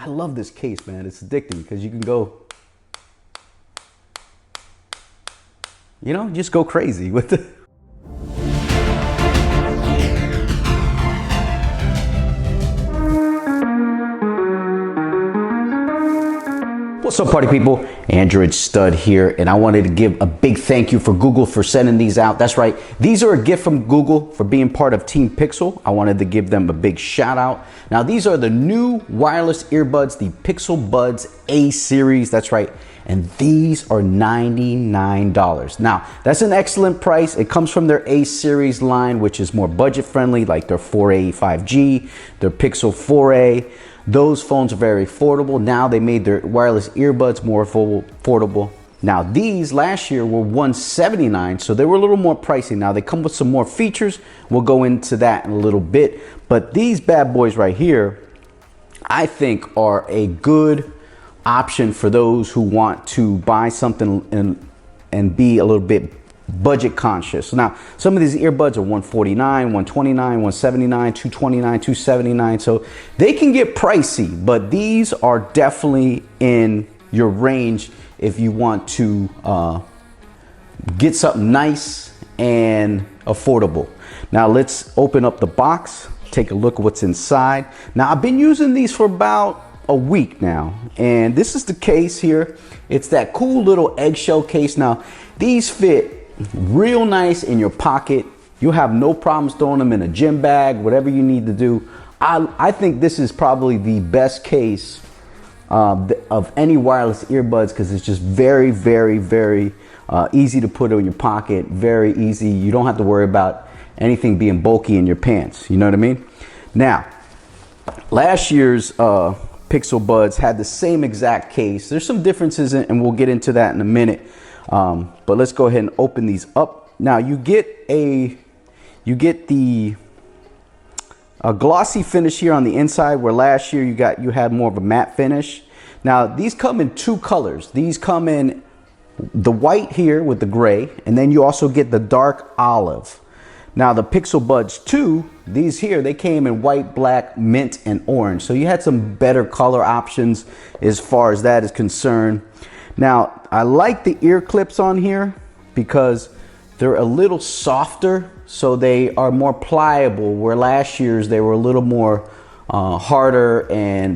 I love this case, man. It's addicting because you can go, you know, just go crazy with it. What's up, party people? Android Stud here, and I wanted to give a big thank you for Google for sending these out. That's right, these are a gift from Google for being part of Team Pixel. I wanted to give them a big shout out. Now, these are the new wireless earbuds, the Pixel Buds A series. That's right, and these are $99. Now, that's an excellent price. It comes from their A series line, which is more budget friendly, like their 4A 5G, their Pixel 4A. Those phones are very affordable. Now they made their wireless earbuds more affordable. Now these last year were $179, so they were a little more pricey. Now they come with some more features. We'll go into that in a little bit. But these bad boys right here, I think are a good option for those who want to buy something and be a little bit budget conscious. Now, some of these earbuds are $149, $129, $179, $229, $279. So they can get pricey, but these are definitely in your range if you want to get something nice and affordable. Now let's open up the box, take a look at what's inside. Now I've been using these for about a week now, and this is the case here. It's that cool little eggshell case. Now these fit real nice in your pocket. You'll have no problems throwing them in a gym bag, whatever you need to do. I think this is probably the best case of any wireless earbuds because it's just very, very, very easy to put in your pocket. Very easy. You don't have to worry about anything being bulky in your pants. You know what I mean? Now, last year's Pixel Buds had the same exact case. There's some differences, and we'll get into that in a minute. But let's go ahead and open these up. Now you get the glossy finish here on the inside, where last year you had more of a matte finish. Now these come in two colors. These come in the white here with the gray, and then you also get the dark olive. Now the Pixel Buds 2, these here, they came in white, black, mint, and orange. So you had some better color options as far as that is concerned. Now, I like the ear clips on here because they're a little softer, so they are more pliable, where last year's they were a little more harder,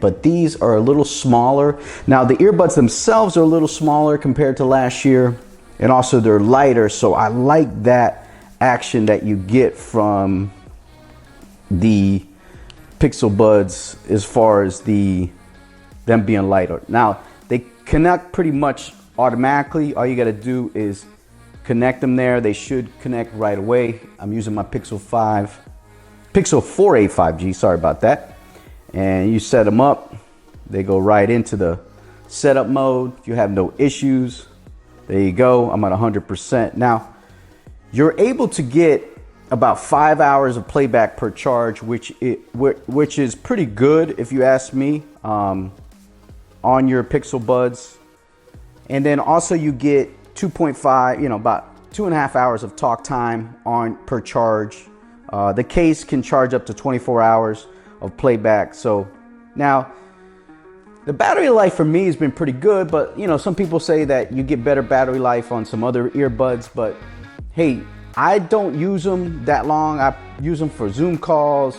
but these are a little smaller. Now, the earbuds themselves are a little smaller compared to last year, and also they're lighter, so I like that action that you get from the Pixel Buds as far as them being lighter. Now, they connect pretty much automatically. All you got to do is connect them there. They should connect right away. I'm using my Pixel 4A 5G, sorry about that. And you set them up, they go right into the setup mode. You have no issues. There you go. I'm at 100%. Now, you're able to get about 5 hours of playback per charge, which is pretty good if you ask me. On your Pixel Buds. And then also you get 2.5, about 2.5 hours of talk time per charge. The case can charge up to 24 hours of playback. So now the battery life for me has been pretty good, but some people say that you get better battery life on some other earbuds, but hey, I don't use them that long. I use them for Zoom calls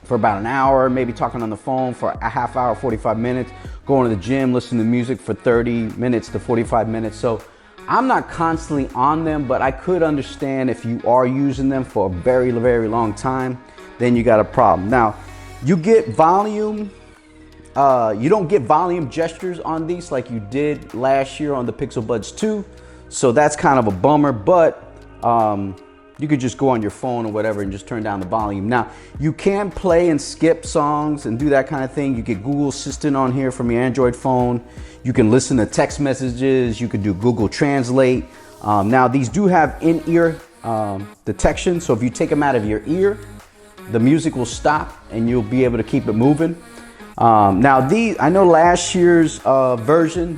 for about an hour, maybe talking on the phone for a half hour, 45 minutes, going to the gym, listening to music for 30 minutes to 45 minutes. So I'm not constantly on them, but I could understand if you are using them for a very, very long time, then you got a problem. Now, you get volume. You don't get volume gestures on these like you did last year on the Pixel Buds 2. So that's kind of a bummer, but you could just go on your phone or whatever and just turn down the volume. Now, you can play and skip songs and do that kind of thing. You get Google Assistant on here from your Android phone. You can listen to text messages. You could do Google Translate. Now, these do have in-ear detection. So if you take them out of your ear, the music will stop and you'll be able to keep it moving. Now, I know last year's version,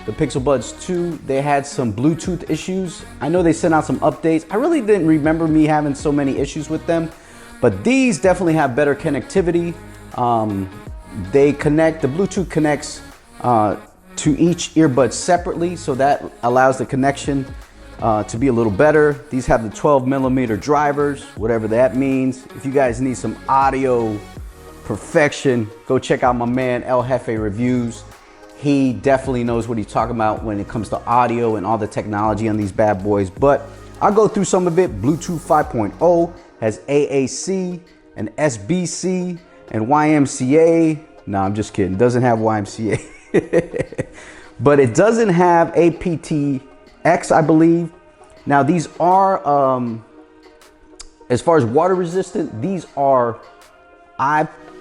the Pixel Buds 2, they had some Bluetooth issues. I know they sent out some updates. I really didn't remember me having so many issues with them, but these definitely have better connectivity. they connect, the Bluetooth connects to each earbud separately, so that allows the connection to be a little better. These have the 12mm drivers, whatever that means. If you guys need some audio perfection, go check out my man El Jefe Reviews. He definitely knows what he's talking about when it comes to audio and all the technology on these bad boys. But I'll go through some of it. Bluetooth 5.0 has AAC and SBC and YMCA. No, I'm just kidding. Doesn't have YMCA. But it doesn't have aptX, I believe. Now these are, as far as water resistant, these are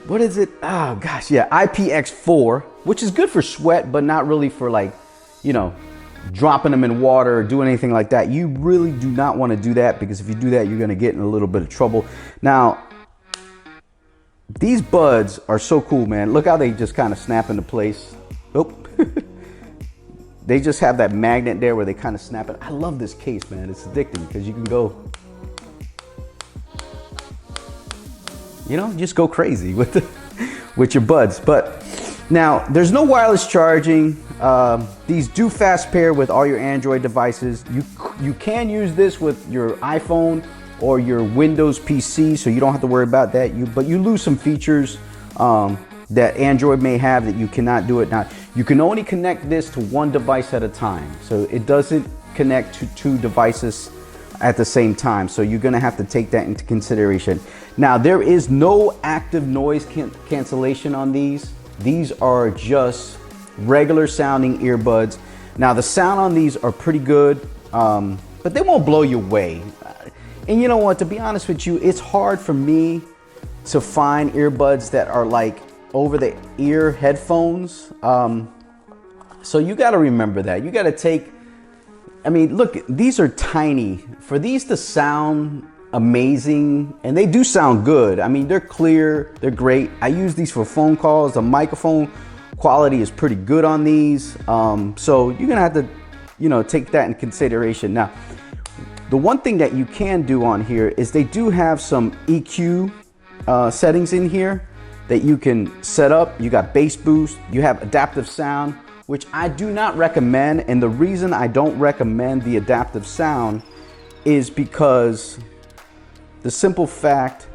what is it? Oh gosh, yeah, IPX4, which is good for sweat, but not really for, like, you know, dropping them in water or doing anything like that. You really do not want to do that, because if you do that, you're going to get in a little bit of trouble. Now, these buds are so cool, man. Look how they just kind of snap into place. Oh, they just have that magnet there where they kind of snap it. I love this case, man. It's addicting because you can go, you know, just go crazy with with your buds. But now there's no wireless charging. These do fast pair with all your Android devices. You can use this with your iPhone or your Windows PC, so you don't have to worry about that. But you lose some features that Android may have that you cannot do it now. You can only connect this to one device at a time, so it doesn't connect to two devices at the same time. So you're gonna have to take that into consideration. Now, there is no active noise cancellation on these. These are just regular sounding earbuds. Now, the sound on these are pretty good, but they won't blow you away. And you know what, to be honest with you, it's hard for me to find earbuds that are like over the ear headphones. So you got to remember that. You got to take, I mean, look, these are tiny. For these to sound amazing, and they do sound good. I mean, they're clear, they're great. I use these for phone calls. The microphone quality is pretty good on these. So you're gonna have to, you know, take that in consideration. Now, the one thing that you can do on here is they do have some EQ settings in here that you can set up. You got bass boost, you have adaptive sound, which I do not recommend. And the reason I don't recommend the adaptive sound is because the simple fact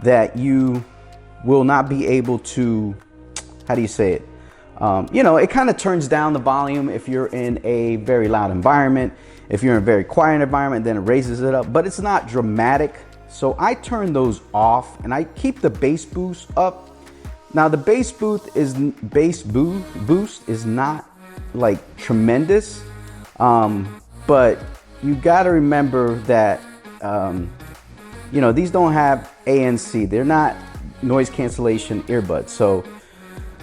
that you will not be able to, how do you say it? You know, it kind of turns down the volume if you're in a very loud environment. If you're in a very quiet environment, then it raises it up, but it's not dramatic. So I turn those off and I keep the bass boost up. Now the bass boost is not like tremendous, but you got to remember that you know, these don't have ANC. They're not noise cancellation earbuds. So,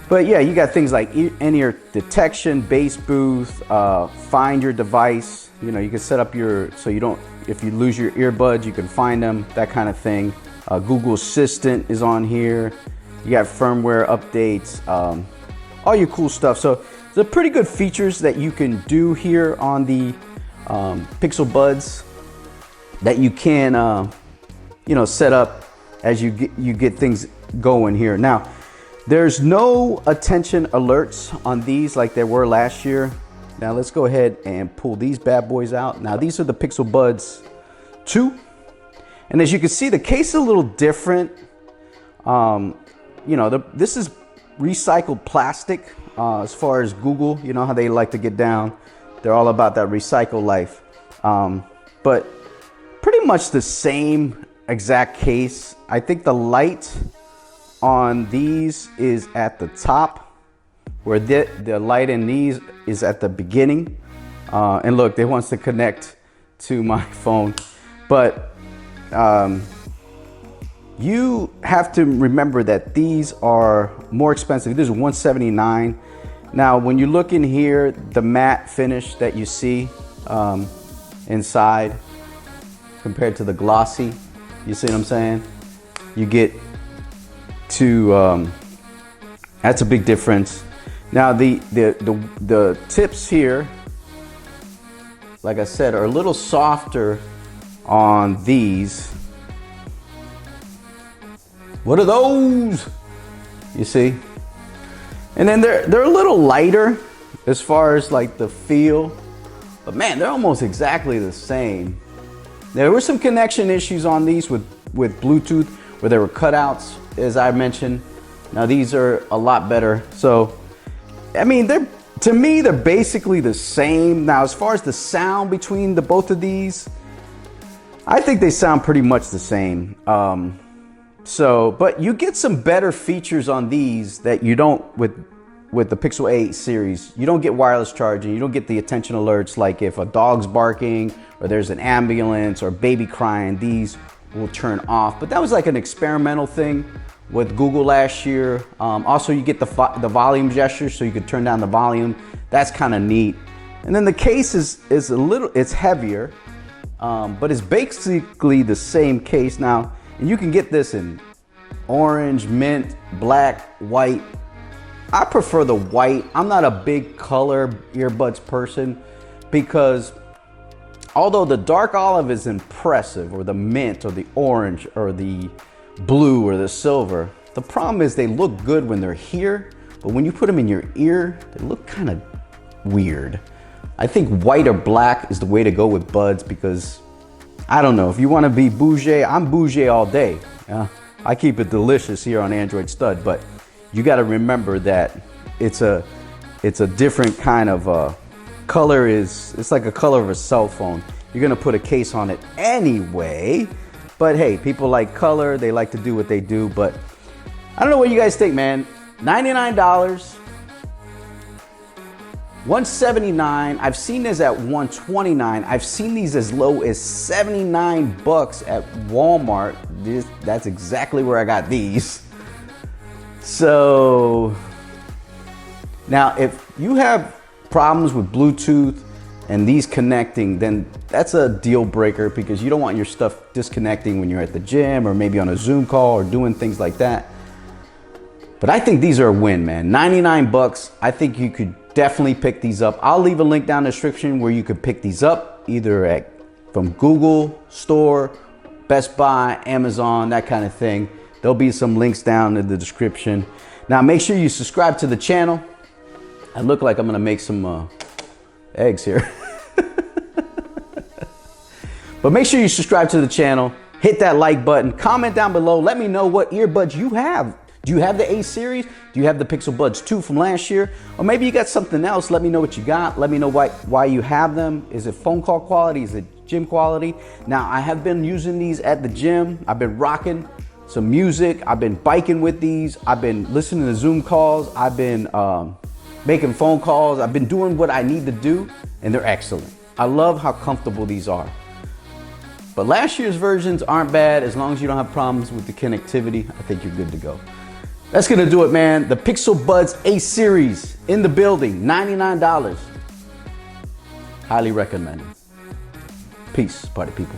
but yeah, you got things like in-ear detection, bass boost, find your device. You know, you can set up your, so you don't, if you lose your earbuds, you can find them, that kind of thing. Google Assistant is on here. You got firmware updates, all your cool stuff. So there's pretty good features that you can do here on the Pixel Buds that you can, you know, set up as you get things going here. Now, there's no attention alerts on these like there were last year. Now let's go ahead and pull these bad boys out. Now these are the Pixel Buds 2. And as you can see, the case is a little different. You know, this is recycled plastic as far as Google. You know how they like to get down. They're all about that recycle life. But pretty much the same exact case. I think the light on these is at the top, where the light in these is at the beginning. And look, it wants to connect to my phone. But you have to remember that these are more expensive. This is $179. Now, when you look in here, the matte finish that you see inside compared to the glossy, you see what I'm saying? You get to, that's a big difference. Now the tips here, like I said, are a little softer on these. What are those? You see? And then they're a little lighter as far as like the feel, but man, they're almost exactly the same. There were some connection issues on these with Bluetooth where there were cutouts, as I mentioned. Now these are a lot better. So, I mean, to me, they're basically the same. Now, as far as the sound between the both of these, I think they sound pretty much the same. But you get some better features on these that you don't with the Pixel 8 series. You don't get wireless charging. You don't get the attention alerts like if a dog's barking or there's an ambulance or baby crying, these will turn off. But that was like an experimental thing with Google last year. Also, you get the volume gesture, so you can turn down the volume. That's kind of neat. And then the case is it's heavier, but it's basically the same case now. And you can get this in orange, mint, black, white. I prefer the white. I'm not a big color earbuds person because although the dark olive is impressive, or the mint or the orange or the blue or the silver, the problem is they look good when they're here, but when you put them in your ear, they look kind of weird. I think white or black is the way to go with buds because I don't know, if you want to be bougie, I'm bougie all day. I keep it delicious here on Android Stud, but you got to remember that it's a different kind of color. It's like a color of a cell phone. You're gonna put a case on it anyway, but hey, people like color, they like to do what they do. But I don't know what you guys think, man. $99, $179. I've seen this at $129. I've seen these as low as $79 at Walmart. That's exactly where I got these. So now if you have problems with Bluetooth and these connecting, then that's a deal breaker because you don't want your stuff disconnecting when you're at the gym or maybe on a Zoom call or doing things like that. But I think these are a win, man. $99. I think you could definitely pick these up. I'll leave a link down in the description where you could pick these up either from Google Store, Best Buy, Amazon, that kind of thing. There'll be some links down in the description. Now make sure you subscribe to the channel. I look like I'm gonna make some eggs here. But make sure you subscribe to the channel, hit that like button, comment down below, let me know what earbuds you have. Do you have the A series? Do you have the Pixel Buds 2 from last year? Or maybe you got something else. Let me know what you got. Let me know why you have them. Is it phone call quality? Is it gym quality? Now, I have been using these at the gym. I've been rocking some music. I've been biking with these. I've been listening to Zoom calls. I've been making phone calls. I've been doing what I need to do, and they're excellent. I love how comfortable these are. But last year's versions aren't bad. As long as you don't have problems with the connectivity, I think you're good to go. That's gonna do it, man. The Pixel Buds A series in the building, $99. Highly recommended. Peace, party people.